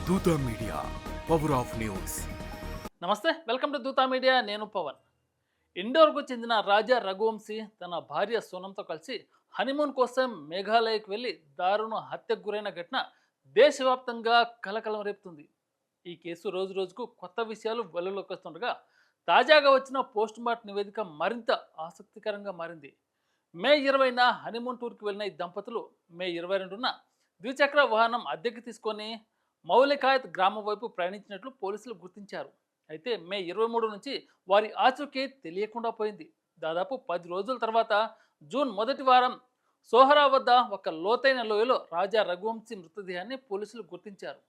దూత media, power of news. నమస్తే, welcome to Dootha media. నేను పవన్. ఇండోర్కు చెందిన రాజా రఘువంశీ తన భార్య సోనంతో కలిసి హనీమూన్ కోసం మేఘాలయకు వెళ్లి దారుణ హత్యకు గురైన ఘటన దేశవ్యాప్తంగా కలకలం రేపుతుంది. ఈ కేసు రోజు రోజుకు కొత్త విషయాలు వెలుగులోకి వస్తుండగా తాజాగా వచ్చిన పోస్ట్ మార్టం నివేదిక మరింత ఆసక్తికరంగా మారింది. మే 20న హనీమూన్ టూర్కి వెళ్ళిన ఈ దంపతులు మే 22న ద్విచక్ర వాహనం అద్దెకి తీసుకొని మౌలికాయత్ గ్రామం వైపు ప్రయాణించినట్లు పోలీసులు గుర్తించారు. అయితే మే 23 నుంచి వారి ఆచూకీ తెలియకుండా పోయింది. దాదాపు 10 రోజుల తర్వాత జూన్ మొదటి వారం సోహరా వద్ద ఒక లోతైన లోయలో రాజా రఘువంశీ మృతదేహాన్ని పోలీసులు గుర్తించారు.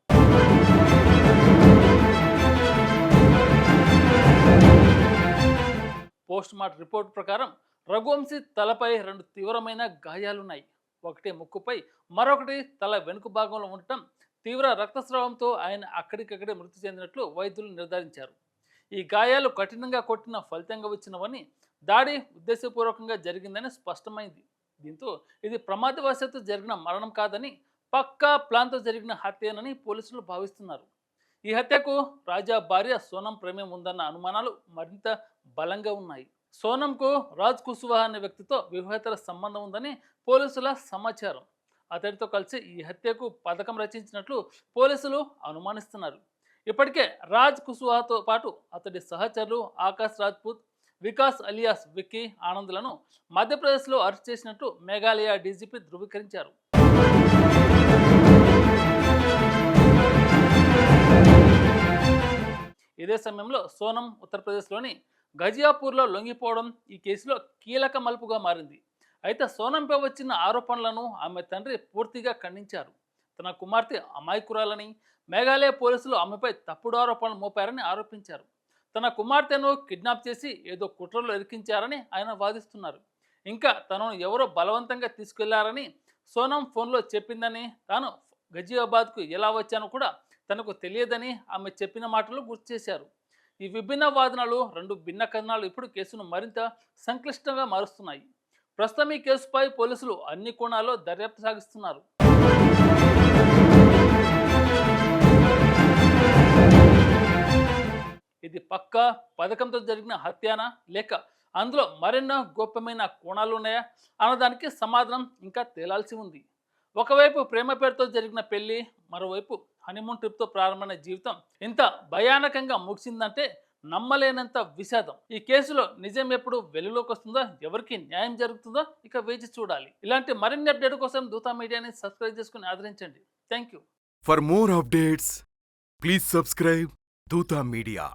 పోస్ట్ మార్టం రిపోర్ట్ ప్రకారం రఘువంశీ తలపై 2 తీవ్రమైన గాయాలున్నాయి. ఒకటి ముక్కుపై, మరొకటి తల వెనుక భాగంలో ఉండటం తీవ్ర రక్తస్రావంతో ఆయన అక్కడికక్కడే మృతి చెందినట్లు వైద్యులు నిర్ధారించారు. ఈ గాయాలు కఠినంగా కొట్టిన ఫలితంగా వచ్చినవని, దాడి ఉద్దేశపూర్వకంగా జరిగిందని స్పష్టమైంది. దీంతో ఇది ప్రమాదవశాత్తు జరిగిన మరణం కాదని, పక్కా ప్లాన్తో జరిగిన హత్యేనని పోలీసులు భావిస్తున్నారు. ఈ హత్యకు రాజా భార్య సోనం ప్రమేయం ఉందన్న అనుమానాలు మరింత బలంగా ఉన్నాయి. సోనంకు రాజ్ కుష్వాహా అనే వ్యక్తితో వివాహేతర సంబంధం ఉందని పోలీసుల సమాచారం. అతడితో కలిసి ఈ హత్యకు పథకం రచించినట్లు పోలీసులు అనుమానిస్తున్నారు. ఇప్పటికే రాజ్ కుష్వాహాతో పాటు అతడి సహచరులు ఆకాశ్ రాజ్పూత్, వికాస్ అలియాస్ విక్కీ ఆనంద్లను మధ్యప్రదేశ్లో అరెస్ట్ చేసినట్లు మేఘాలయ డీజీపీ ధృవీకరించారు. ఇదే సమయంలో సోనం ఉత్తరప్రదేశ్లోని గజియాపూర్లో లొంగిపోవడం ఈ కేసులో కీలక మలుపుగా మారింది. అయితే సోనంపై వచ్చిన ఆరోపణలను ఆమె తండ్రి పూర్తిగా ఖండించారు. తన కుమార్తె అమాయకురాలని, మేఘాలయ పోలీసులు ఆమెపై తప్పుడు ఆరోపణలు మోపారని ఆరోపించారు. తన కుమార్తెను కిడ్నాప్ చేసి ఏదో కుట్రలో ఇరికించారని ఆయన వాదిస్తున్నారు. ఇంకా తనను ఎవరో బలవంతంగా తీసుకెళ్లారని సోనం ఫోన్లో చెప్పిందని, తాను గజియాబాద్కు ఎలా వచ్చానో కూడా తనకు తెలియదని ఆమె చెప్పిన మాటలు గుర్తు చేశారు. ఈ విభిన్న వాదనలు, 2 భిన్న కథనాలు ఇప్పుడు కేసును మరింత సంక్లిష్టంగా మారుస్తున్నాయి. ప్రస్తుతం ఈ కేసుపై పోలీసులు అన్ని కోణాల్లో దర్యాప్తు సాగిస్తున్నారు. ఇది పక్కా పథకంతో జరిగిన హత్యానా, లేక అందులో మరెన్నో గోప్యమైన కోణాలు ఉన్నాయా అన్నదానికి సమాధానం ఇంకా తేలాల్సి ఉంది. ఒకవైపు ప్రేమ పేరుతో జరిగిన పెళ్లి, మరోవైపు హనీమూన్ ట్రిప్తో ప్రారంభమైన జీవితం ఇంత భయానకంగా ముగిసిందంటే నమ్మలేనంత విషాదం. ఈ కేసులో నిజం ఎప్పుడు వెలుగులోకి వస్తుందో, ఎవరికి న్యాయం జరుగుతుందో ఇక వేచి చూడాలి. ఇలాంటి మరిన్ని అప్డేట్ కోసం దూతా మీడియాని సబ్స్క్రైబ్ చేసుకుని ఆదరించండి. Thank you. For more updates, please subscribe దూత మీడియా.